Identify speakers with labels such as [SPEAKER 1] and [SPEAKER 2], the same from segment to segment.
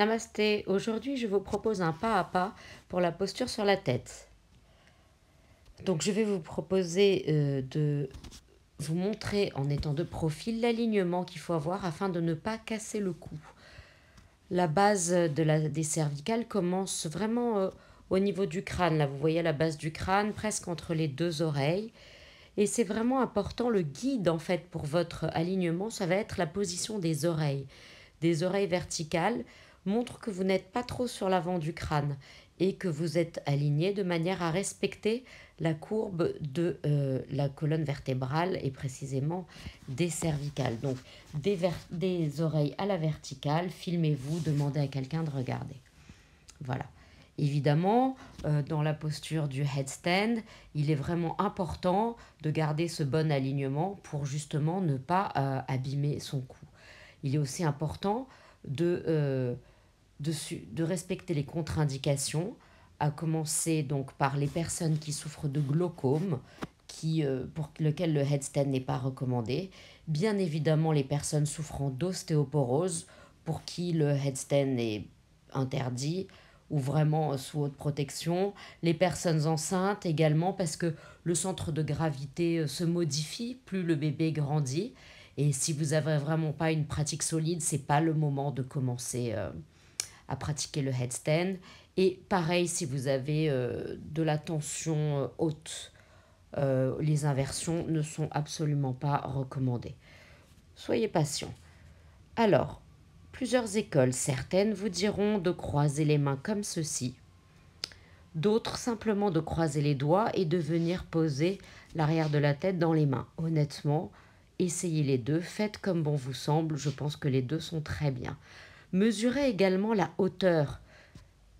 [SPEAKER 1] Namasté, aujourd'hui je vous propose un pas à pas pour la posture sur la tête. Donc je vais vous proposer de vous montrer en étant de profil l'alignement qu'il faut avoir afin de ne pas casser le cou. La base des cervicales commence vraiment au niveau du crâne. Là vous voyez la base du crâne presque entre les deux oreilles. Et c'est vraiment important, le guide en fait pour votre alignement, ça va être la position des oreilles. Des oreilles verticales montrent que vous n'êtes pas trop sur l'avant du crâne et que vous êtes aligné de manière à respecter la courbe de la colonne vertébrale et précisément des cervicales. Donc des oreilles à la verticale, filmez-vous, demandez à quelqu'un de regarder. Voilà. Évidemment, dans la posture du headstand, il est vraiment important de garder ce bon alignement pour justement ne pas abîmer son cou. Il est aussi important de respecter les contre-indications, à commencer donc par les personnes qui souffrent de glaucome, pour lequel le headstand n'est pas recommandé. Bien évidemment, les personnes souffrant d'ostéoporose, pour qui le headstand est interdit ou vraiment sous haute protection. Les personnes enceintes également, parce que le centre de gravité se modifie plus le bébé grandit. Et si vous n'avez vraiment pas une pratique solide, c'est pas le moment de commencer à pratiquer le headstand. Et pareil, si vous avez de la tension haute, les inversions ne sont absolument pas recommandées. Soyez patient. Alors, plusieurs écoles, certaines vous diront de croiser les mains comme ceci. D'autres simplement de croiser les doigts et de venir poser l'arrière de la tête dans les mains. Honnêtement, essayez les deux, faites comme bon vous semble, je pense que les deux sont très bien. Mesurez également la hauteur.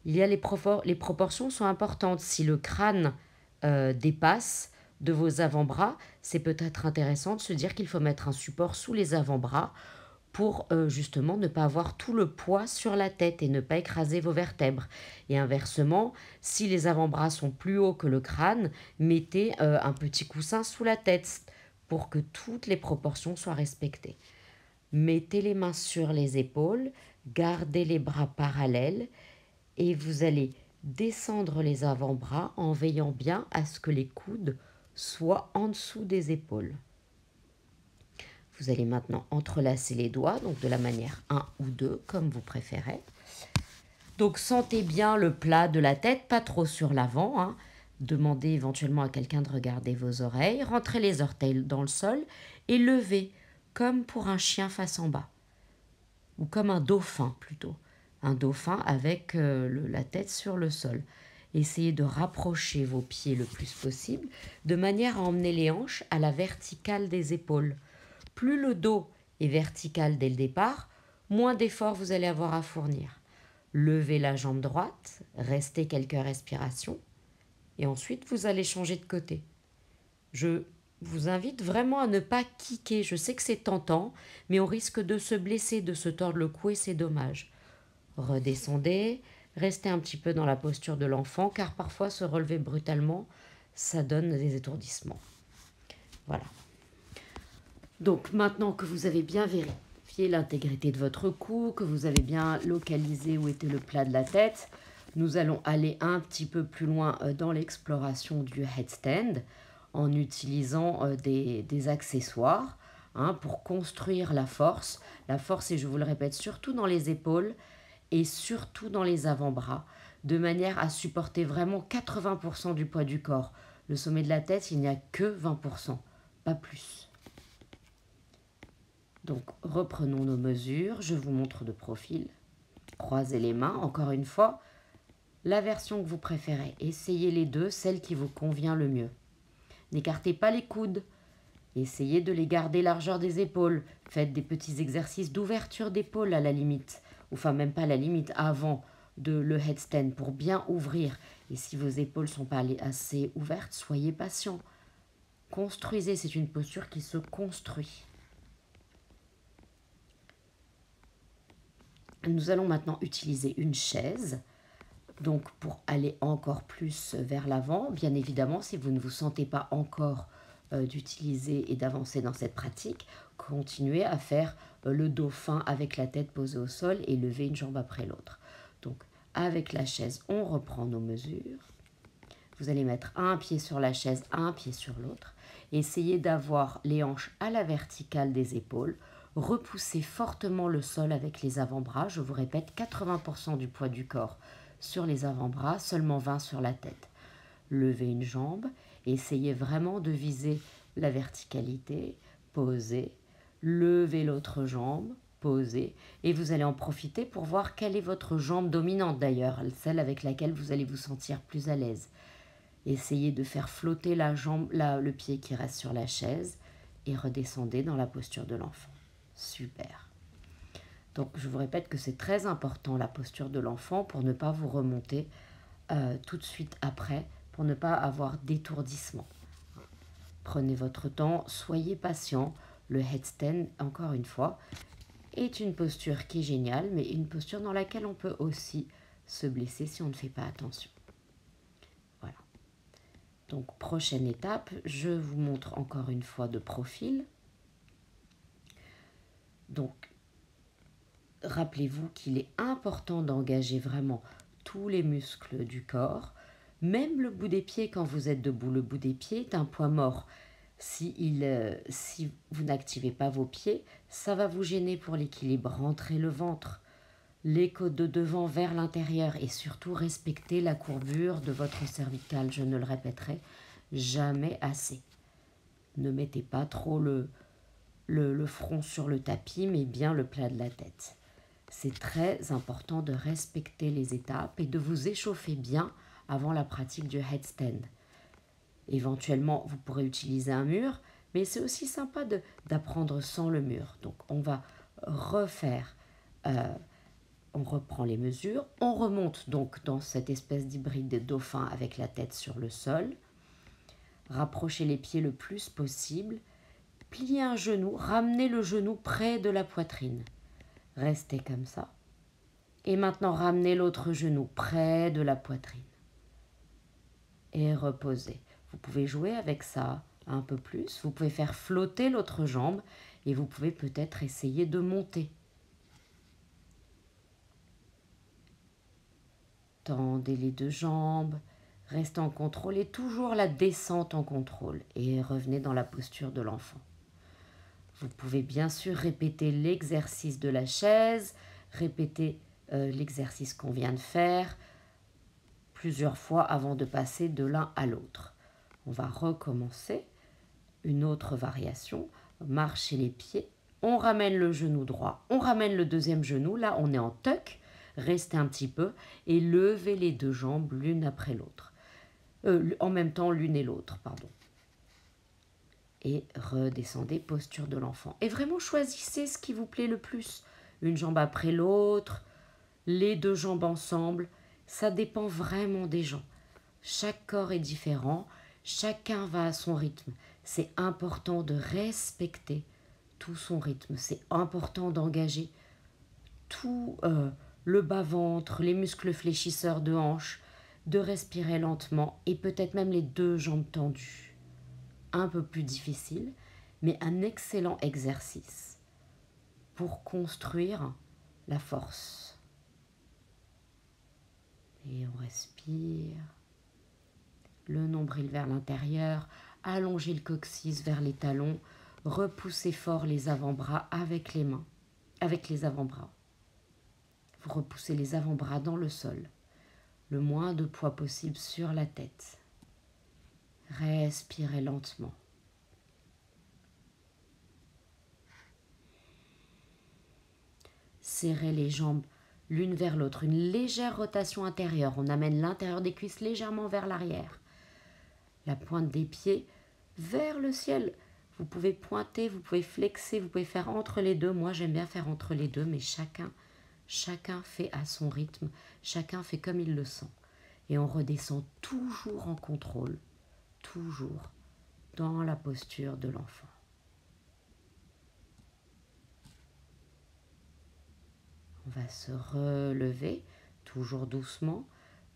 [SPEAKER 1] Les proportions sont importantes. Si le crâne dépasse de vos avant-bras, c'est peut-être intéressant de se dire qu'il faut mettre un support sous les avant-bras pour justement ne pas avoir tout le poids sur la tête et ne pas écraser vos vertèbres. Et inversement, si les avant-bras sont plus hauts que le crâne, mettez un petit coussin sous la tête pour que toutes les proportions soient respectées. Mettez les mains sur les épaules, gardez les bras parallèles et vous allez descendre les avant-bras en veillant bien à ce que les coudes soient en dessous des épaules. Vous allez maintenant entrelacer les doigts, donc de la manière 1 ou 2, comme vous préférez. Donc sentez bien le plat de la tête, pas trop sur l'avant. Hein. Demandez éventuellement à quelqu'un de regarder vos oreilles. Rentrez les orteils dans le sol et levez, comme pour un chien face en bas. Ou comme un dauphin plutôt. Un dauphin avec la tête sur le sol. Essayez de rapprocher vos pieds le plus possible, de manière à emmener les hanches à la verticale des épaules. Plus le dos est vertical dès le départ, moins d'efforts vous allez avoir à fournir. Levez la jambe droite, restez quelques respirations et ensuite vous allez changer de côté. Je vous invite vraiment à ne pas kicker. Je sais que c'est tentant, mais on risque de se blesser, de se tordre le cou et c'est dommage. Redescendez, restez un petit peu dans la posture de l'enfant car parfois se relever brutalement, ça donne des étourdissements. Voilà. Donc maintenant que vous avez bien vérifié l'intégrité de votre cou, que vous avez bien localisé où était le plat de la tête, nous allons aller un petit peu plus loin dans l'exploration du headstand en utilisant des accessoires pour construire la force. La force est, je vous le répète, surtout dans les épaules et surtout dans les avant-bras, de manière à supporter vraiment 80% du poids du corps. Le sommet de la tête, il n'y a que 20%, pas plus. Donc reprenons nos mesures, je vous montre de profil. Croisez les mains, encore une fois, la version que vous préférez. Essayez les deux, celle qui vous convient le mieux. N'écartez pas les coudes, essayez de les garder largeur des épaules. Faites des petits exercices d'ouverture d'épaule à la limite, enfin même pas à la limite, avant le headstand pour bien ouvrir. Et si vos épaules ne sont pas assez ouvertes, soyez patient. Construisez, c'est une posture qui se construit. Nous allons maintenant utiliser une chaise, donc pour aller encore plus vers l'avant. Bien évidemment, si vous ne vous sentez pas encore d'utiliser et d'avancer dans cette pratique, continuez à faire le dauphin avec la tête posée au sol et lever une jambe après l'autre. Donc avec la chaise, on reprend nos mesures. Vous allez mettre un pied sur la chaise, un pied sur l'autre. Essayez d'avoir les hanches à la verticale des épaules. Repoussez fortement le sol avec les avant-bras. Je vous répète, 80% du poids du corps sur les avant-bras, seulement 20% sur la tête. Levez une jambe. Essayez vraiment de viser la verticalité. Posez. Levez l'autre jambe. Posez. Et vous allez en profiter pour voir quelle est votre jambe dominante d'ailleurs, celle avec laquelle vous allez vous sentir plus à l'aise. Essayez de faire flotter la jambe, le pied qui reste sur la chaise et redescendez dans la posture de l'enfant. Super. Donc je vous répète que c'est très important la posture de l'enfant pour ne pas vous remonter tout de suite après, pour ne pas avoir d'étourdissement. Prenez votre temps, soyez patient. Le headstand, encore une fois, est une posture qui est géniale, mais une posture dans laquelle on peut aussi se blesser si on ne fait pas attention. Voilà. Donc, prochaine étape, je vous montre encore une fois de profil. Donc, rappelez-vous qu'il est important d'engager vraiment tous les muscles du corps, même le bout des pieds quand vous êtes debout. Le bout des pieds est un point mort. Si vous n'activez pas vos pieds, ça va vous gêner pour l'équilibre. Rentrez le ventre, les côtes de devant vers l'intérieur et surtout respectez la courbure de votre cervicale. Je ne le répéterai jamais assez. Ne mettez pas trop le front sur le tapis, mais bien le plat de la tête. C'est très important de respecter les étapes et de vous échauffer bien avant la pratique du headstand. Éventuellement, vous pourrez utiliser un mur, mais c'est aussi sympa d'apprendre sans le mur. Donc, on va refaire, on reprend les mesures, on remonte donc dans cette espèce d'hybride de dauphin avec la tête sur le sol. Rapprochez les pieds le plus possible, pliez un genou, ramenez le genou près de la poitrine. Restez comme ça. Et maintenant, ramenez l'autre genou près de la poitrine. Et reposez. Vous pouvez jouer avec ça un peu plus. Vous pouvez faire flotter l'autre jambe et vous pouvez peut-être essayer de monter. Tendez les deux jambes, restez en contrôle et toujours la descente en contrôle. Et revenez dans la posture de l'enfant. Vous pouvez bien sûr répéter l'exercice de la chaise, répéter l'exercice qu'on vient de faire plusieurs fois avant de passer de l'un à l'autre. On va recommencer une autre variation. Marchez les pieds, on ramène le genou droit, on ramène le deuxième genou, là on est en tuck, restez un petit peu et levez les deux jambes l'une après l'autre. En même temps l'une et l'autre, pardon. Et redescendez, posture de l'enfant. Et vraiment choisissez ce qui vous plaît le plus. Une jambe après l'autre, les deux jambes ensemble, ça dépend vraiment des gens. Chaque corps est différent, chacun va à son rythme. C'est important de respecter tout son rythme. C'est important d'engager tout le bas-ventre, les muscles fléchisseurs de hanche, de respirer lentement et peut-être même les deux jambes tendues. Un peu plus difficile, mais un excellent exercice pour construire la force. Et on respire. Le nombril vers l'intérieur, allongez le coccyx vers les talons, repoussez fort les avant-bras avec les mains, avec les avant-bras. Vous repoussez les avant-bras dans le sol, le moins de poids possible sur la tête. Respirez lentement. Serrez les jambes l'une vers l'autre, une légère rotation intérieure. On amène l'intérieur des cuisses légèrement vers l'arrière. La pointe des pieds vers le ciel. Vous pouvez pointer, vous pouvez flexer, vous pouvez faire entre les deux. Moi, j'aime bien faire entre les deux, mais chacun fait à son rythme. Chacun fait comme il le sent. Et on redescend toujours en contrôle, toujours dans la posture de l'enfant. On va se relever, toujours doucement,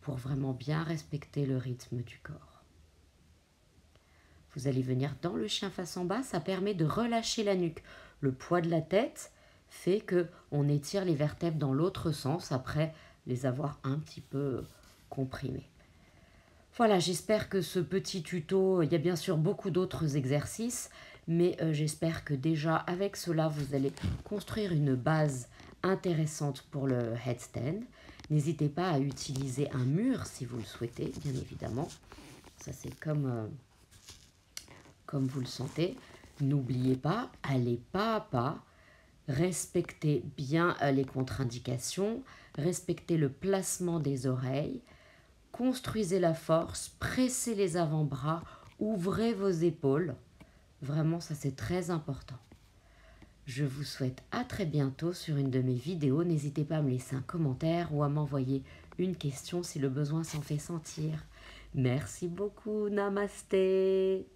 [SPEAKER 1] pour vraiment bien respecter le rythme du corps. Vous allez venir dans le chien face en bas, ça permet de relâcher la nuque. Le poids de la tête fait que on étire les vertèbres dans l'autre sens après les avoir un petit peu comprimées. Voilà, j'espère que ce petit tuto, il y a bien sûr beaucoup d'autres exercices, mais j'espère que déjà avec cela, vous allez construire une base intéressante pour le headstand. N'hésitez pas à utiliser un mur si vous le souhaitez, bien évidemment. Ça, c'est comme vous le sentez. N'oubliez pas, allez pas à pas, respectez bien les contre-indications, respectez le placement des oreilles, construisez la force, pressez les avant-bras, ouvrez vos épaules. Vraiment, ça c'est très important. Je vous souhaite à très bientôt sur une de mes vidéos. N'hésitez pas à me laisser un commentaire ou à m'envoyer une question si le besoin s'en fait sentir. Merci beaucoup, namasté.